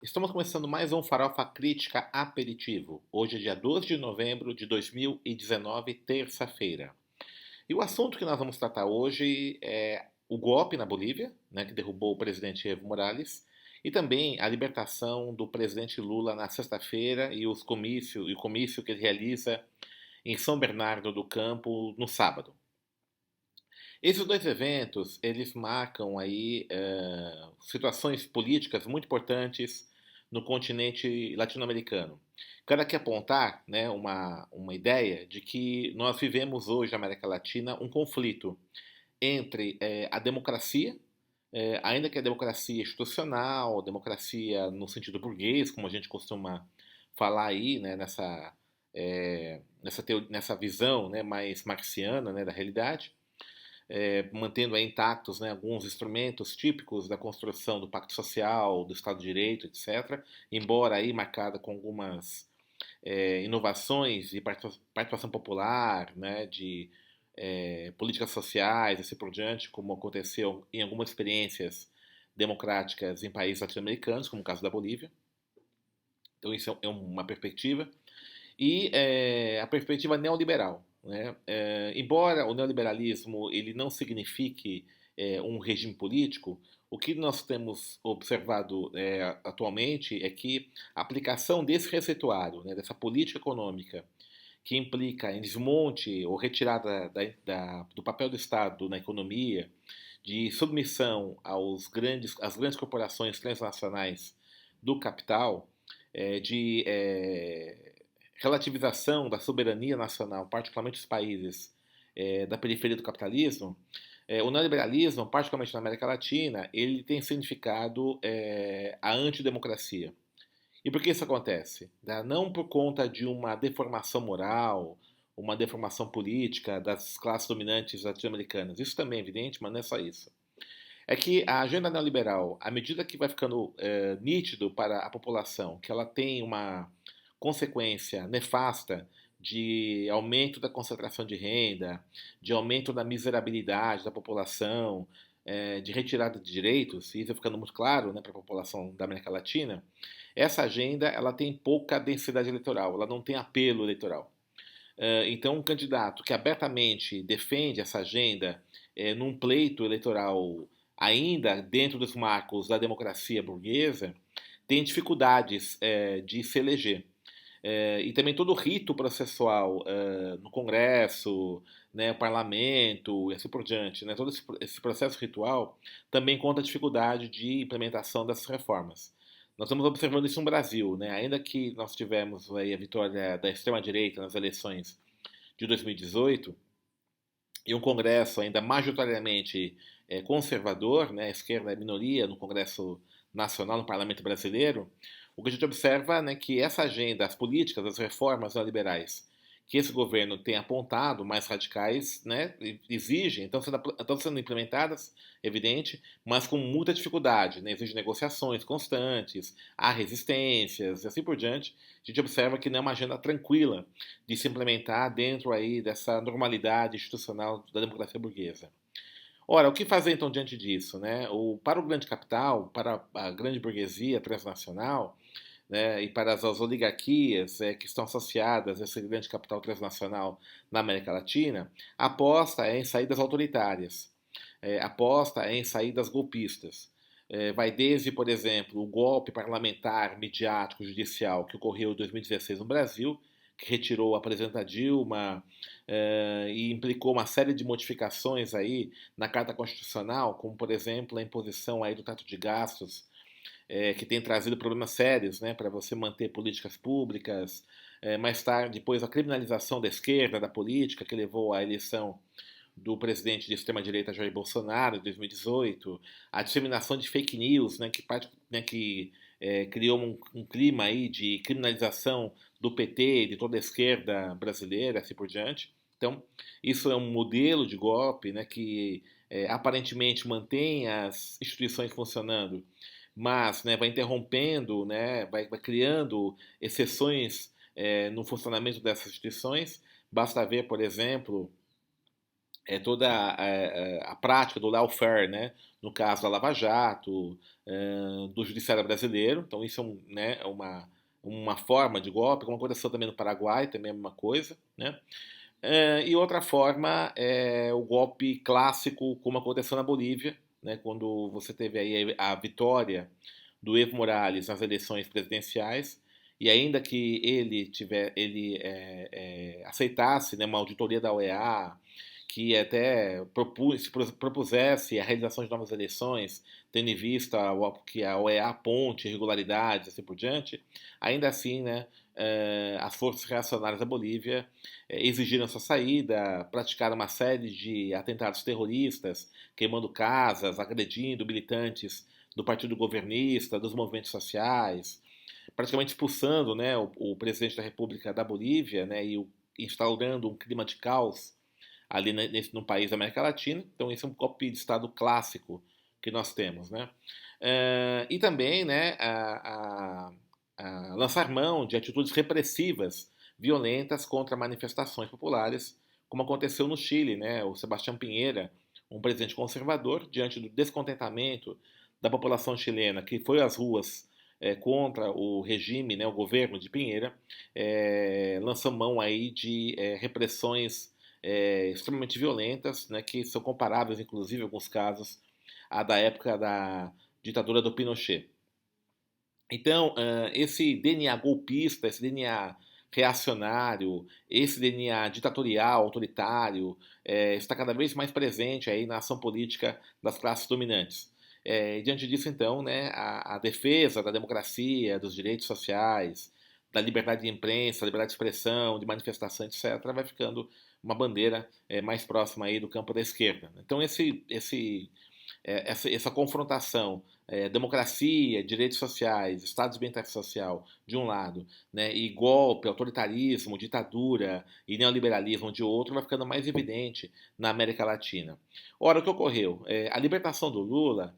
Estamos começando mais um Farofa Crítica Aperitivo. Hoje é dia 12 de novembro de 2019, terça-feira. E o assunto que nós vamos tratar hoje é o golpe na Bolívia, né, que derrubou o presidente Evo Morales, e também a libertação do presidente Lula na sexta-feira e o comício que ele realiza em São Bernardo do Campo no sábado. Esses dois eventos, eles marcam aí situações políticas muito importantes no continente latino-americano. Quero aqui apontar, né, uma ideia de que nós vivemos hoje na América Latina um conflito entre a democracia, ainda que a democracia institucional, democracia no sentido burguês, como a gente costuma falar aí, né, nessa visão, né, mais marxiana, né, da realidade, mantendo aí intactos, né, alguns instrumentos típicos da construção do Pacto Social, do Estado de Direito, etc., embora aí marcada com algumas inovações de participação popular, né, de políticas sociais, assim por diante, como aconteceu em algumas experiências democráticas em países latino-americanos, como o caso da Bolívia. Então isso é uma perspectiva. E a perspectiva neoliberal. Né? Embora o neoliberalismo ele não signifique um regime político, o que nós temos observado atualmente é que a aplicação desse receituário, né, dessa política econômica, que implica em desmonte ou retirada do papel do Estado na economia, de submissão às grandes corporações transnacionais do capital, de relativização da soberania nacional, particularmente os países da periferia do capitalismo, o neoliberalismo, particularmente na América Latina, ele tem significado a antidemocracia. E por que isso acontece? Não por conta de uma deformação moral, uma deformação política das classes dominantes latino-americanas. Isso também é evidente, mas não é só isso. É que a agenda neoliberal, à medida que vai ficando nítido para a população que ela tem uma consequência nefasta de aumento da concentração de renda, de aumento da miserabilidade da população, de retirada de direitos, e isso vai ficando muito claro, né, para a população da América Latina, essa agenda ela tem pouca densidade eleitoral, ela não tem apelo eleitoral. Então, um candidato que abertamente defende essa agenda num pleito eleitoral ainda dentro dos marcos da democracia burguesa tem dificuldades de se eleger. E também todo o rito processual no Congresso, né, parlamento e assim por diante, né, todo esse processo ritual também conta a dificuldade de implementação dessas reformas. Nós estamos observando isso no Brasil, né? Ainda que nós tivemos aí a vitória da extrema-direita nas eleições de 2018 e um Congresso ainda majoritariamente conservador, né? A esquerda é minoria no Congresso Nacional, no Parlamento Brasileiro, o que a gente observa, né, que essa agenda, as políticas, as reformas neoliberais que esse governo tem apontado, mais radicais, né, exigem, estão sendo implementadas, evidente, mas com muita dificuldade, né, exigem negociações constantes, há resistências e assim por diante. A gente observa que não é uma agenda tranquila de se implementar dentro aí dessa normalidade institucional da democracia burguesa. Ora, o que fazer então diante disso? Né? Para o grande capital, para a grande burguesia transnacional, né, e para as oligarquias que estão associadas a esse grande capital transnacional na América Latina, a aposta é em saídas autoritárias, a aposta é em saídas golpistas. Vai desde, por exemplo, o golpe parlamentar, midiático, judicial que ocorreu em 2016 no Brasil, que retirou a presidenta Dilma e implicou uma série de modificações aí na Carta Constitucional, como, por exemplo, a imposição aí do teto de gastos que tem trazido problemas sérios, né, para você manter políticas públicas. Mais tarde, depois a criminalização da esquerda, da política, que levou à eleição do presidente de extrema-direita Jair Bolsonaro em 2018, a disseminação de fake news, que criou um clima aí de criminalização do PT, de toda a esquerda brasileira, assim por diante. Então, isso é um modelo de golpe, né, que aparentemente mantém as instituições funcionando, mas, né, vai interrompendo, né, vai criando exceções no funcionamento dessas instituições. Basta ver, por exemplo, toda a prática do lawfare, né, no caso da Lava Jato, do judiciário brasileiro. Então isso é uma forma de golpe, como aconteceu também no Paraguai, também é a mesma coisa, né? E outra forma é o golpe clássico, como aconteceu na Bolívia, né, quando você teve aí a vitória do Evo Morales nas eleições presidenciais, e ainda que ele aceitasse, né, uma auditoria da OEA, que até propusesse a realização de novas eleições, tendo em vista que a OEA aponte irregularidades e assim por diante, ainda assim, né, as forças reacionárias da Bolívia exigiram sua saída, praticaram uma série de atentados terroristas, queimando casas, agredindo militantes do partido governista, dos movimentos sociais, praticamente expulsando, né, o presidente da República da Bolívia, né, instaurando um clima de caos ali no país da América Latina. Então, esse é um golpe de Estado clássico que nós temos, né? E também, né, a lançar mão de atitudes repressivas, violentas contra manifestações populares, como aconteceu no Chile, né? O Sebastião Pinheira, um presidente conservador, diante do descontentamento da população chilena, que foi às ruas contra o regime, né, o governo de Pinheira, lançou mão aí de repressões extremamente violentas, né, que são comparáveis, inclusive, em alguns casos, à da época da ditadura do Pinochet. Então, esse DNA golpista, esse DNA reacionário, esse DNA ditatorial, autoritário, está cada vez mais presente aí na ação política das classes dominantes. E diante disso, então, né, a defesa da democracia, dos direitos sociais, da liberdade de imprensa, liberdade de expressão, de manifestação, etc., vai ficando uma bandeira mais próxima aí do campo da esquerda. Então, essa confrontação democracia, direitos sociais, Estado de bem-estar social, de um lado, né, e golpe, autoritarismo, ditadura e neoliberalismo de outro, vai ficando mais evidente na América Latina. Ora, o que ocorreu? A libertação do Lula,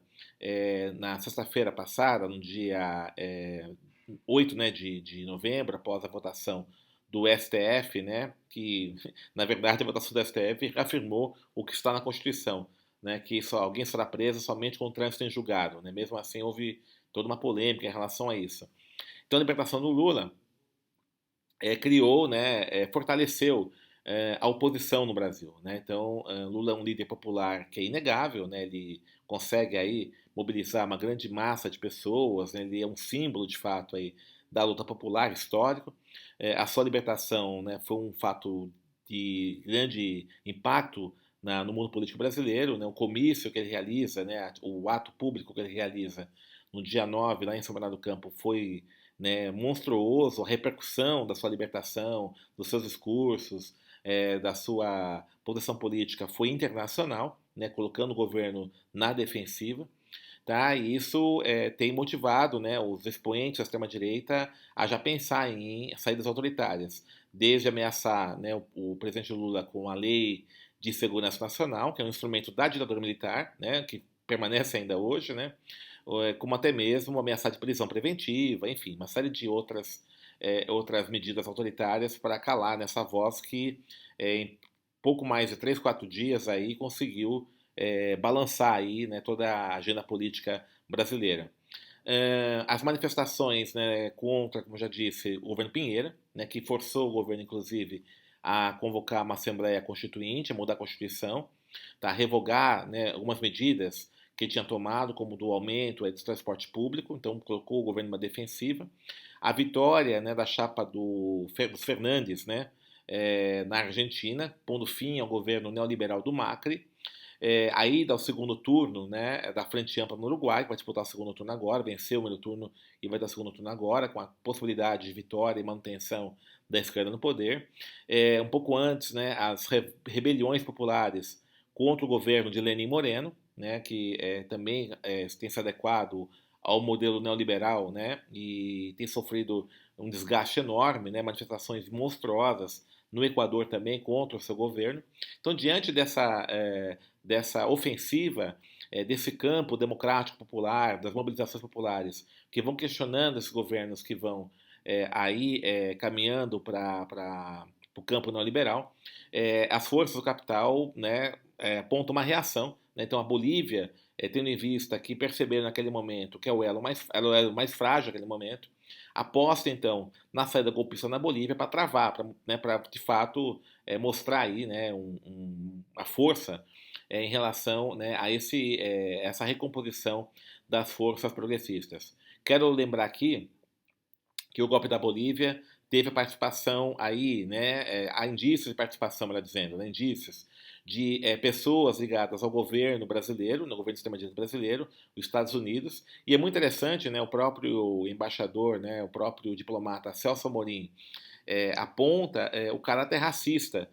na sexta-feira passada, no dia 8, né, de novembro, após a votação do STF, né, que na verdade a votação do STF afirmou o que está na Constituição, né, que alguém será preso somente com o trânsito em julgado. Né? Mesmo assim, houve toda uma polêmica em relação a isso. Então, a libertação do Lula criou, né, fortaleceu a oposição no Brasil. Né? Então, Lula é um líder popular que é inegável, né? Ele consegue aí mobilizar uma grande massa de pessoas, né? Ele é um símbolo, de fato, aí, da luta popular histórico. A sua libertação, né, foi um fato de grande impacto no mundo político brasileiro, né, o comício que ele realiza, né, o ato público que ele realiza no dia 9 lá em São Bernardo do Campo, foi, né, monstruoso, a repercussão da sua libertação, dos seus discursos, da sua posição política foi internacional, né, colocando o governo na defensiva. Tá? E isso tem motivado, né, os expoentes da extrema-direita a já pensar em saídas autoritárias, desde ameaçar, né, o presidente Lula com a lei de segurança nacional, que é um instrumento da ditadura militar, né, que permanece ainda hoje, né, como até mesmo ameaçar de prisão preventiva, enfim, uma série de outras medidas autoritárias para calar nessa voz que em pouco mais de 3, 4 dias aí conseguiu balançar aí, né, toda a agenda política brasileira. As manifestações, né, contra, como já disse, o governo Pinheira, né, que forçou o governo, inclusive, a convocar uma Assembleia Constituinte, a mudar a Constituição, tá, a revogar, né, algumas medidas que tinha tomado, como do aumento do transporte público, então colocou o governo numa defensiva. A vitória, né, da chapa dos Fernandes, né, na Argentina, pondo fim ao governo neoliberal do Macri, a ida ao segundo turno, né, da Frente Ampla no Uruguai, que vai disputar o segundo turno agora, venceu o primeiro turno e vai dar o segundo turno agora, com a possibilidade de vitória e manutenção da esquerda no poder. Um pouco antes, né, as rebeliões populares contra o governo de Lenin Moreno, né, que também tem se adequado ao modelo neoliberal, né, e tem sofrido um desgaste enorme, né, manifestações monstruosas no Equador também contra o seu governo. Então, diante dessa ofensiva, desse campo democrático popular, das mobilizações populares, que vão questionando esses governos que vão aí caminhando para o campo neoliberal, as forças do capital, né, aponta uma reação, né? Então a Bolívia, tendo em vista que perceberam naquele momento que é o elo mais frágil naquele momento, aposta então na saída golpista na Bolívia para travar, para, né, de fato mostrar aí, né, a força em relação, né, a essa recomposição das forças progressistas. Quero lembrar aqui que o golpe da Bolívia teve a participação aí, né, há indícios de participação, melhor dizendo, né, indícios de pessoas ligadas ao governo brasileiro, no governo do sistema brasileiro, os Estados Unidos, e é muito interessante, né, o próprio embaixador, né, o próprio diplomata Celso Amorim aponta o caráter racista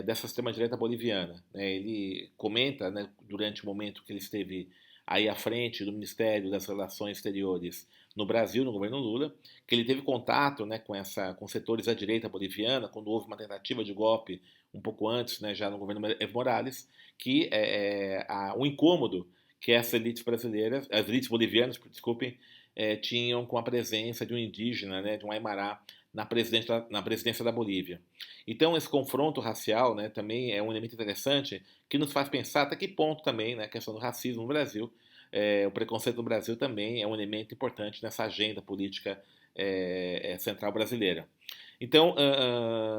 dessa extrema-direita boliviana. Né? Ele comenta, né, durante o momento que ele esteve aí à frente do Ministério das Relações Exteriores no Brasil, no governo Lula, que ele teve contato, né, com setores da direita boliviana, quando houve uma tentativa de golpe um pouco antes, né, já no governo Evo Morales, que o incômodo que essas elites brasileiras, as elites bolivianas, desculpem, tinham com a presença de um indígena, né, de um Aymara, na presidência da Bolívia. Então, esse confronto racial, né, também é um elemento interessante que nos faz pensar até que ponto também, né, a questão do racismo no Brasil, o preconceito no Brasil também é um elemento importante nessa agenda política central brasileira. Então,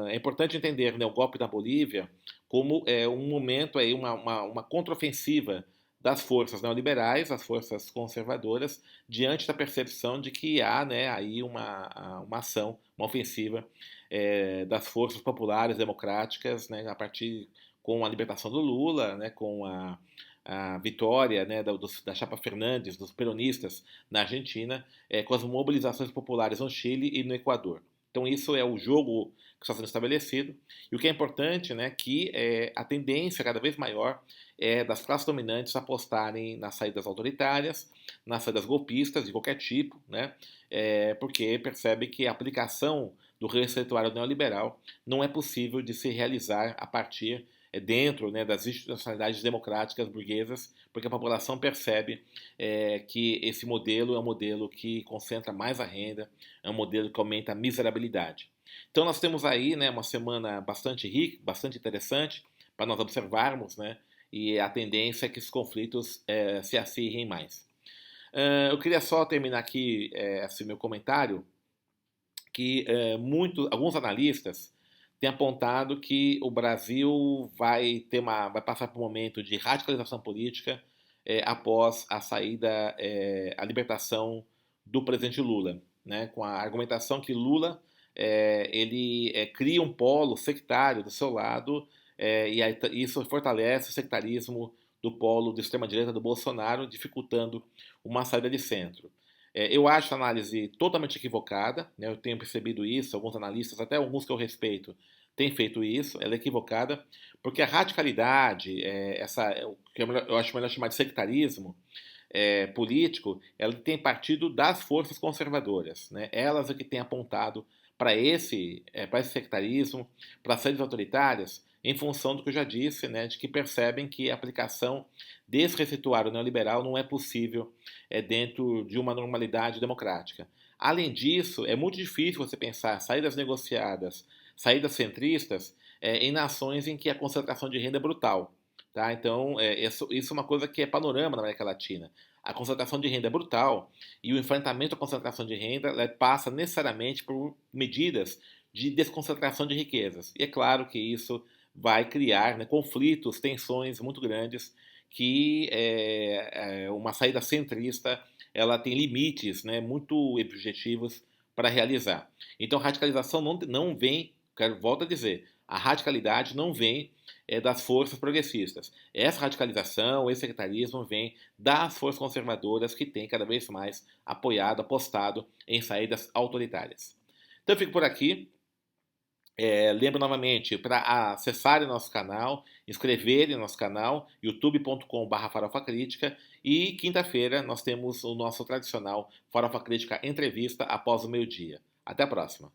é importante entender, né, o golpe da Bolívia como um momento, aí, uma contraofensiva das forças neoliberais, as forças conservadoras, diante da percepção de que há, né, aí uma ação, uma ofensiva das forças populares democráticas, né, a partir com a libertação do Lula, né, com a vitória, né, da chapa Fernandes, dos peronistas na Argentina, com as mobilizações populares no Chile e no Equador. Então isso é o jogo que está sendo estabelecido. E o que é importante, né, que a tendência cada vez maior é das classes dominantes apostarem nas saídas autoritárias, nas saídas golpistas de qualquer tipo, né, porque percebe que a aplicação do receituário neoliberal não é possível de se realizar a partir dentro, né, das institucionalidades democráticas burguesas, porque a população percebe que esse modelo é um modelo que concentra mais a renda, é um modelo que aumenta a miserabilidade. Então nós temos aí, né, uma semana bastante rica, bastante interessante para nós observarmos, né, e a tendência é que esses conflitos se acirrem mais. Eu queria só terminar aqui esse meu comentário, que alguns analistas têm apontado que o Brasil vai passar por um momento de radicalização política após a saída, a libertação do presidente Lula, né, com a argumentação que Lula ele cria um polo sectário do seu lado e aí, isso fortalece o sectarismo do polo de extrema-direita do Bolsonaro, dificultando uma saída de centro. Eu acho a análise totalmente equivocada, né? Eu tenho percebido isso, alguns analistas, até alguns que eu respeito, têm feito isso, ela é equivocada, porque a radicalidade, o que eu acho melhor chamar de sectarismo político, ela tem partido das forças conservadoras, né? Elas é que têm apontado para esse sectarismo, para as saídas autoritárias, em função do que eu já disse, né, de que percebem que a aplicação desse receituário neoliberal não é possível dentro de uma normalidade democrática. Além disso, é muito difícil você pensar saídas negociadas, saídas centristas, em nações em que a concentração de renda é brutal. Tá? Então, isso é uma coisa que é panorama na América Latina. A concentração de renda é brutal e o enfrentamento à concentração de renda passa necessariamente por medidas de desconcentração de riquezas. E é claro que isso vai criar, né, conflitos, tensões muito grandes que uma saída centrista ela tem limites, né, muito objetivos para realizar. Então, a radicalização não vem, volto a dizer, a radicalidade não vem das forças progressistas. Essa radicalização, esse sectarismo vem das forças conservadoras que têm cada vez mais apoiado, apostado em saídas autoritárias. Então eu fico por aqui. Lembro novamente para acessarem nosso canal, inscreverem no nosso canal, youtube.com/Farofa Crítica, e quinta-feira nós temos o nosso tradicional Farofa Crítica Entrevista após o meio-dia. Até a próxima!